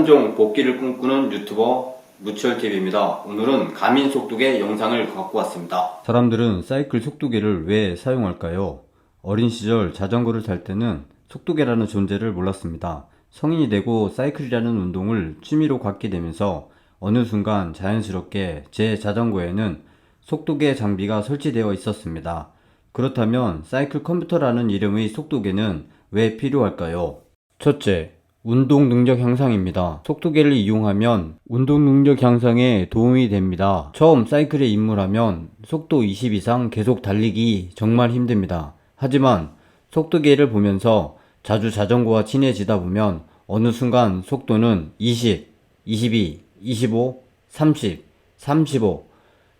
품종 복귀를 꿈꾸는 유튜버 무철TV입니다. 오늘은 가민 속도계 영상을 갖고 왔습니다. 사람들은 사이클 속도계를 왜 사용할까요? 어린 시절 자전거를 탈 때는 속도계라는 존재를 몰랐습니다. 성인이 되고 사이클이라는 운동을 취미로 갖게 되면서 어느 순간 자연스럽게 제 자전거에는 속도계 장비가 설치되어 있었습니다. 그렇다면 사이클 컴퓨터라는 이름의 속도계는 왜 필요할까요? 첫째, 운동 능력 향상입니다. 속도계를 이용하면 운동 능력 향상에 도움이 됩니다. 처음 사이클에 입문하면 속도 20 이상 계속 달리기 정말 힘듭니다. 하지만 속도계를 보면서 자주 자전거와 친해지다 보면 어느 순간 속도는 20, 22, 25, 30, 35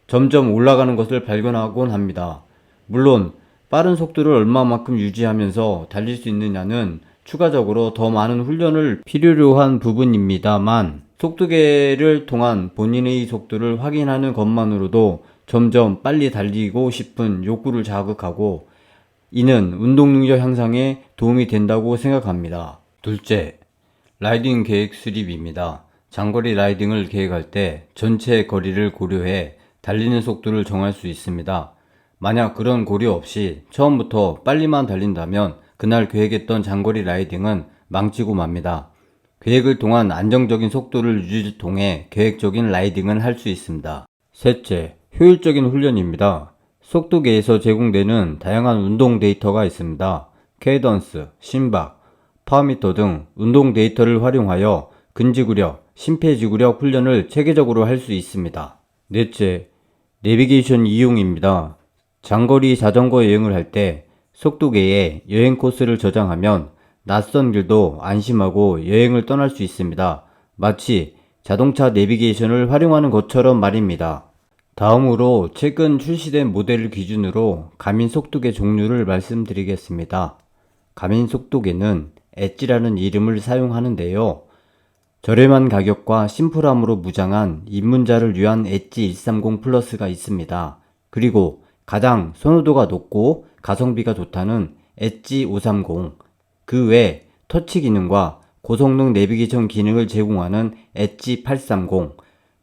점점 올라가는 것을 발견하곤 합니다. 물론 빠른 속도를 얼마만큼 유지하면서 달릴 수 있느냐는 추가적으로 더 많은 훈련을 필요로 한 부분입니다만, 속도계를 통한 본인의 속도를 확인하는 것만으로도 점점 빨리 달리고 싶은 욕구를 자극하고 이는 운동 능력 향상에 도움이 된다고 생각합니다. 둘째, 라이딩 계획 수립입니다. 장거리 라이딩을 계획할 때 전체 거리를 고려해 달리는 속도를 정할 수 있습니다. 만약 그런 고려 없이 처음부터 빨리만 달린다면 그날 계획했던 장거리 라이딩은 망치고 맙니다. 계획을 통한 안정적인 속도를 유지를 통해 계획적인 라이딩을 할 수 있습니다. 셋째, 효율적인 훈련입니다. 속도계에서 제공되는 다양한 운동 데이터가 있습니다. 케이던스, 심박, 파워미터 등 운동 데이터를 활용하여 근지구력, 심폐지구력 훈련을 체계적으로 할 수 있습니다. 넷째, 내비게이션 이용입니다. 장거리 자전거 여행을 할 때 속도계에 여행 코스를 저장하면 낯선 길도 안심하고 여행을 떠날 수 있습니다. 마치 자동차 내비게이션을 활용하는 것처럼 말입니다. 다음으로 최근 출시된 모델을 기준으로 가민 속도계 종류를 말씀드리겠습니다. 가민 속도계는 엣지라는 이름을 사용하는데요. 저렴한 가격과 심플함으로 무장한 입문자를 위한 엣지 130 플러스가 있습니다. 그리고 가장 선호도가 높고 가성비가 좋다는 엣지 530, 그 외 터치 기능과 고성능 내비게이션 기능을 제공하는 엣지 830,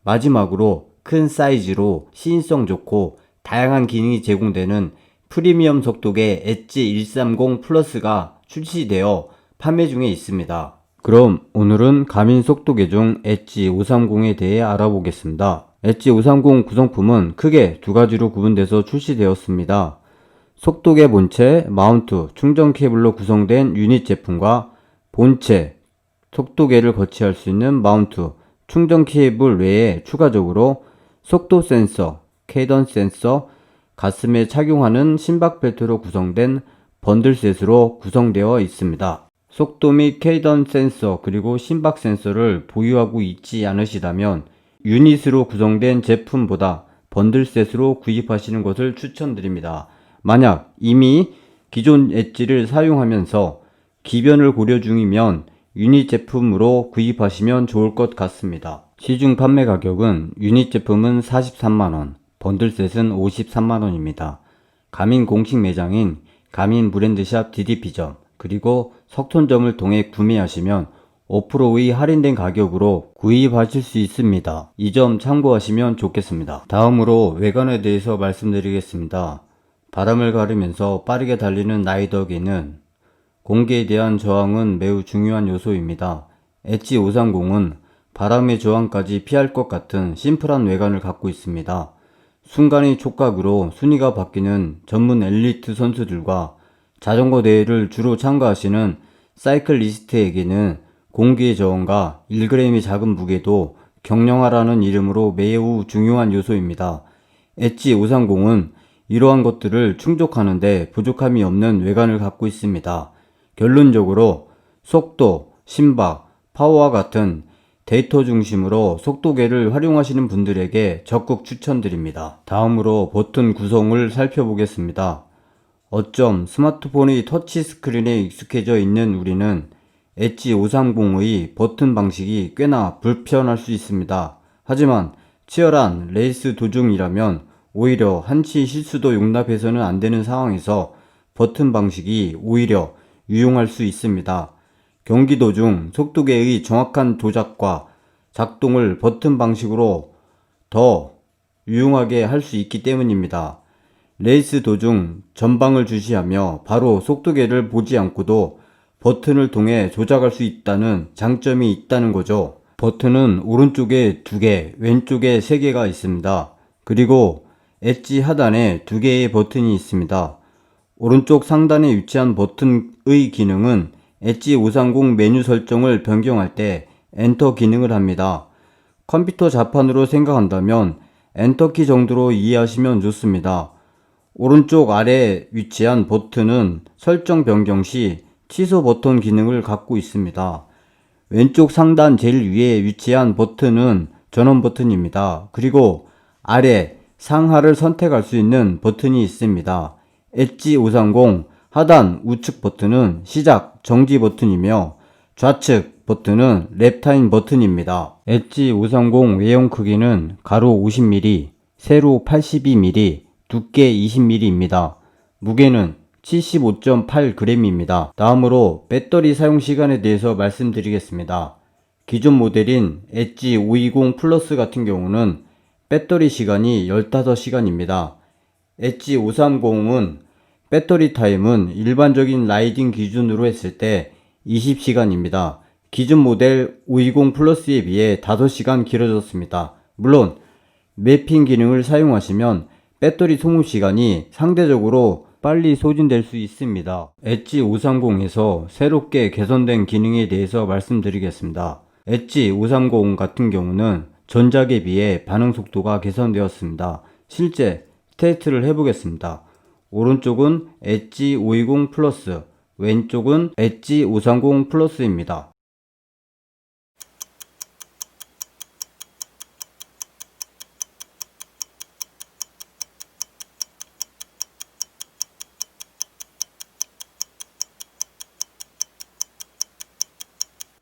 마지막으로 큰 사이즈로 시인성 좋고 다양한 기능이 제공되는 프리미엄 속도계 엣지 130 플러스가 출시되어 판매 중에 있습니다. 그럼 오늘은 가민 속도계 중 엣지 530에 대해 알아보겠습니다. 엣지 530 구성품은 크게 두 가지로 구분돼서 출시되었습니다. 속도계 본체, 마운트, 충전 케이블로 구성된 유닛 제품과 본체, 속도계를 거치할 수 있는 마운트, 충전 케이블 외에 추가적으로 속도 센서, 케이던스 센서, 가슴에 착용하는 심박 벨트로 구성된 번들셋으로 구성되어 있습니다. 속도 및 케이던스 센서 그리고 심박 센서를 보유하고 있지 않으시다면 유닛으로 구성된 제품보다 번들셋으로 구입하시는 것을 추천드립니다. 만약 이미 기존 엣지를 사용하면서 기변을 고려 중이면 유닛 제품으로 구입하시면 좋을 것 같습니다. 시중 판매 가격은 유닛 제품은 43만원, 번들셋은 53만원입니다. 가민 공식 매장인 가민 브랜드샵 DDP점 그리고 석촌점을 통해 구매하시면 5%의 할인된 가격으로 구입하실 수 있습니다. 이 점 참고하시면 좋겠습니다. 다음으로 외관에 대해서 말씀드리겠습니다. 바람을 가르면서 빠르게 달리는 라이더계는 공기에 대한 저항은 매우 중요한 요소입니다. 엣지 530은 바람의 저항까지 피할 것 같은 심플한 외관을 갖고 있습니다. 순간의 촉각으로 순위가 바뀌는 전문 엘리트 선수들과 자전거 대회를 주로 참가하시는 사이클리스트에게는 공기의 저항과 1g의 작은 무게도 경량화라는 이름으로 매우 중요한 요소입니다. 엣지 530은 이러한 것들을 충족하는데 부족함이 없는 외관을 갖고 있습니다. 결론적으로 속도, 심박, 파워와 같은 데이터 중심으로 속도계를 활용하시는 분들에게 적극 추천드립니다. 다음으로 버튼 구성을 살펴보겠습니다. 어쩜 스마트폰의 터치 스크린에 익숙해져 있는 우리는 엣지 530의 버튼 방식이 꽤나 불편할 수 있습니다. 하지만 치열한 레이스 도중이라면 오히려 한치 실수도 용납해서는 안 되는 상황에서 버튼 방식이 오히려 유용할 수 있습니다. 경기 도중 속도계의 정확한 조작과 작동을 버튼 방식으로 더 유용하게 할 수 있기 때문입니다. 레이스 도중 전방을 주시하며 바로 속도계를 보지 않고도 버튼을 통해 조작할 수 있다는 장점이 있다는 거죠. 버튼은 오른쪽에 2개, 왼쪽에 3개가 있습니다. 그리고 엣지 하단에 2개의 버튼이 있습니다. 오른쪽 상단에 위치한 버튼의 기능은 엣지 530 메뉴 설정을 변경할 때 엔터 기능을 합니다. 컴퓨터 자판으로 생각한다면 엔터키 정도로 이해하시면 좋습니다. 오른쪽 아래에 위치한 버튼은 설정 변경 시 취소 버튼 기능을 갖고 있습니다. 왼쪽 상단 제일 위에 위치한 버튼은 전원 버튼입니다. 그리고 아래 상하를 선택할 수 있는 버튼이 있습니다. 엣지 530 하단 우측 버튼은 시작 정지 버튼이며 좌측 버튼은 랩타임 버튼입니다. 엣지 530 외형 크기는 가로 50mm, 세로 82mm, 두께 20mm입니다. 무게는 75.8g입니다. 다음으로 배터리 사용 시간에 대해서 말씀드리겠습니다. 기존 모델인 엣지 520 플러스 같은 경우는 배터리 시간이 15시간입니다. 엣지 530은 배터리 타임은 일반적인 라이딩 기준으로 했을 때 20시간입니다. 기존 모델 520 플러스에 비해 5시간 길어졌습니다. 물론 매핑 기능을 사용하시면 배터리 소모 시간이 상대적으로 빨리 소진될 수 있습니다. 엣지 530에서 새롭게 개선된 기능에 대해서 말씀드리겠습니다. 엣지 530 같은 경우는 전작에 비해 반응 속도가 개선되었습니다. 실제 테스트를 해보겠습니다. 오른쪽은 엣지 520 플러스, 왼쪽은 엣지 530 플러스입니다.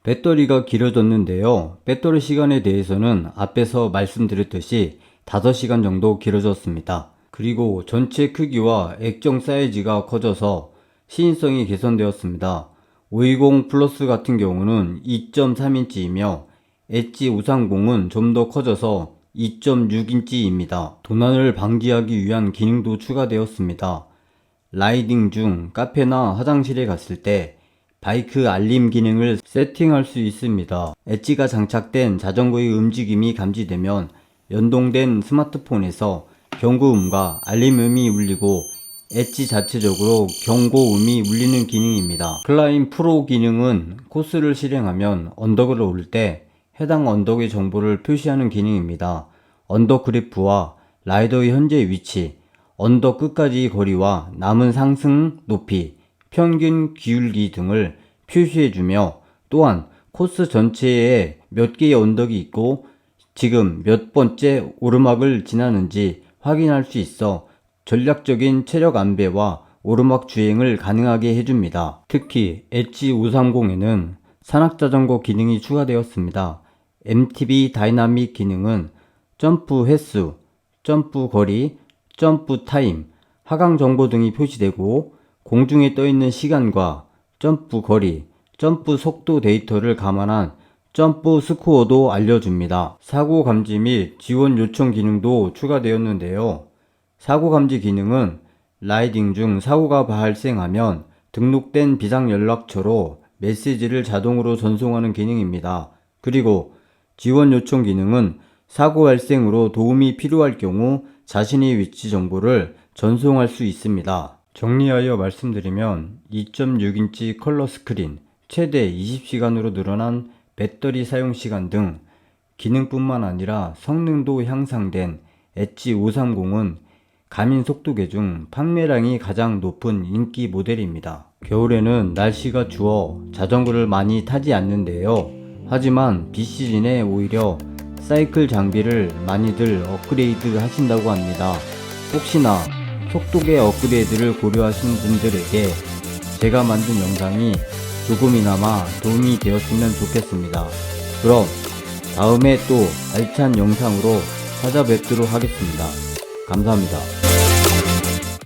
배터리가 길어졌는데요. 배터리 시간에 대해서는 앞에서 말씀드렸듯이 5시간 정도 길어졌습니다. 그리고 전체 크기와 액정 사이즈가 커져서 시인성이 개선되었습니다. 520 플러스 같은 경우는 2.3인치이며 엣지 530은 좀 더 커져서 2.6인치입니다. 도난을 방지하기 위한 기능도 추가되었습니다. 라이딩 중 카페나 화장실에 갔을 때 바이크 알림 기능을 세팅할 수 있습니다. 엣지가 장착된 자전거의 움직임이 감지되면 연동된 스마트폰에서 경고음과 알림음이 울리고 엣지 자체적으로 경고음이 울리는 기능입니다. 클라임 프로 기능은 코스를 실행하면 언덕을 오를 때 해당 언덕의 정보를 표시하는 기능입니다. 언덕 그래프와 라이더의 현재 위치, 언덕 끝까지 거리와 남은 상승 높이, 평균 기울기 등을 표시해주며 또한 코스 전체에 몇 개의 언덕이 있고 지금 몇 번째 오르막을 지나는지 확인할 수 있어 전략적인 체력 안배와 오르막 주행을 가능하게 해줍니다. 특히 엣지 530에는 산악자전거 기능이 추가되었습니다. MTB 다이나믹 기능은 점프 횟수, 점프 거리, 점프 타임, 하강 정보 등이 표시되고 공중에 떠있는 시간과 점프 거리, 점프 속도 데이터를 감안한 점프 스코어도 알려줍니다. 사고 감지 및 지원 요청 기능도 추가되었는데요. 사고 감지 기능은 라이딩 중 사고가 발생하면 등록된 비상연락처로 메시지를 자동으로 전송하는 기능입니다. 그리고 지원 요청 기능은 사고 발생으로 도움이 필요할 경우 자신의 위치 정보를 전송할 수 있습니다. 정리하여 말씀드리면 2.6인치 컬러 스크린, 최대 20시간으로 늘어난 배터리 사용시간 등 기능뿐만 아니라 성능도 향상된 엣지 530은 가민 속도계 중 판매량이 가장 높은 인기 모델입니다. 겨울에는 날씨가 추워 자전거를 많이 타지 않는데요. 하지만 비시즌에 오히려 사이클 장비를 많이들 업그레이드 하신다고 합니다. 혹시나 속도계 업그레이드를 고려하시는 분들에게 제가 만든 영상이 조금이나마 도움이 되었으면 좋겠습니다. 그럼 다음에 또 알찬 영상으로 찾아뵙도록 하겠습니다. 감사합니다.